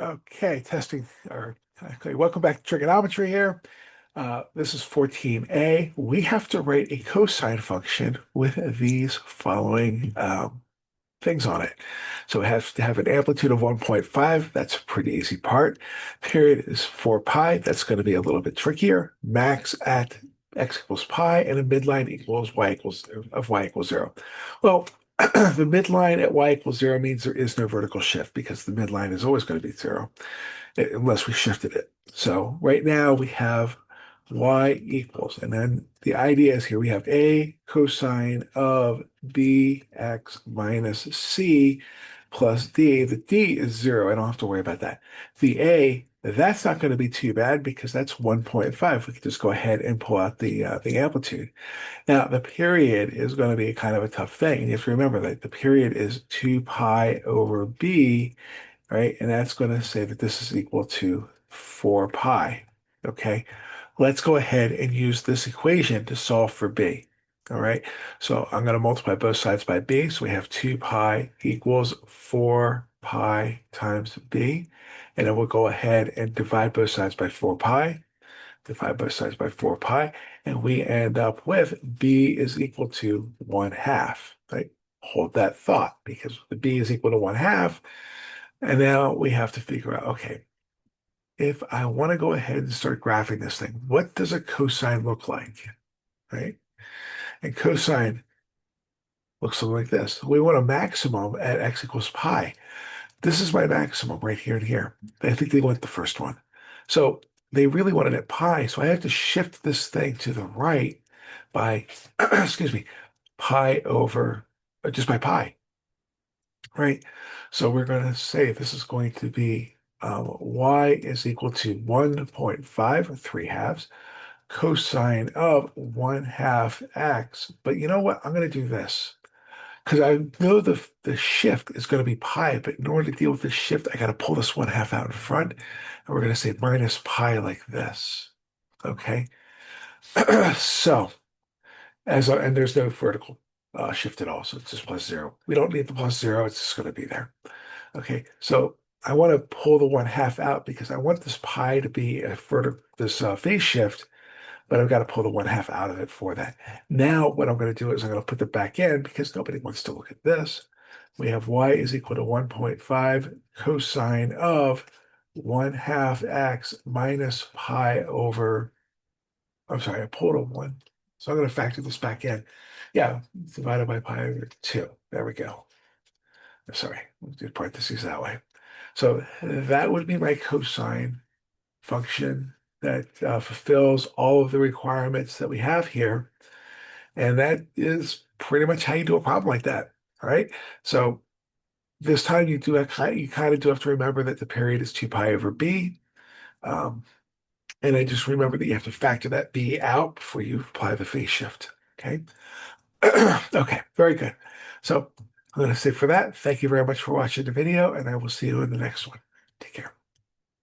Okay, testing. Okay, welcome back to trigonometry here. This is 14a. We have to write a cosine function with these following things on it. So it has to have an amplitude of 1.5. That's a pretty easy part. Period is 4 pi. That's going to be a little bit trickier. Max at x equals pi, and a midline equals y equals 0. Well, the midline at y equals 0 means there is no vertical shift because the midline is always going to be 0 unless we shifted it. So right now we have y equals, and then the idea is here we have a cosine of bx minus c plus d. The d is 0. I don't have to worry about that. The a, that's not going to be too bad because that's 1.5. We can just go ahead and pull out the amplitude. Now, the period is going to be kind of a tough thing. You have to remember that the period is 2 pi over b, right? And that's going to say that this is equal to 4 pi. Okay, let's go ahead and use this equation to solve for b. All right, so I'm going to multiply both sides by b. So we have 2 pi equals 4 pi times b. And then we'll go ahead and divide both sides by 4 pi. Divide both sides by 4 pi. And we end up with b is equal to 1 half, right? Hold that thought because the b is equal to 1 half. And now we have to figure out, okay, if I want to go ahead and start graphing this thing, what does a cosine look like, right? And cosine looks something like this. We want a maximum at x equals pi. This is my maximum right here and here. I think they want the first one. So they really wanted it pi, so I have to shift this thing to the right by, excuse me, pi over, just by pi, right? So we're going to say this is going to be y is equal to 1.5, or 3 halves, cosine of 1 half x. But you know what? I'm going to do this because I know the shift is going to be pi, but in order to deal with the shift, I got to pull this 1 half out in front. And we're going to say minus pi like this. Okay. So, and there's no vertical shift at all. So it's just plus 0. We don't need the plus 0. It's just going to be there. Okay, so I want to pull the 1 half out because I want this pi to be a this phase shift, but I've got to pull the 1 half out of it for that. Now, what I'm going to do is I'm going to put it back in because nobody wants to look at this. We have y is equal to 1.5 cosine of 1 half x minus pi over, I'm sorry, I pulled a 1. So I'm going to factor this back in. Yeah, divided by pi over 2. There we go. Sorry, we'll do parentheses that way. So that would be my cosine function that fulfills all of the requirements that we have here. And that is pretty much how you do a problem like that. All right. So this time you kind of do have to remember that the period is 2 pi over b. Um, and I just remember that you have to factor that b out before you apply the phase shift. Okay. Okay, very good. So I'm going to say for that, thank you very much for watching the video, and I will see you in the next one. Take care.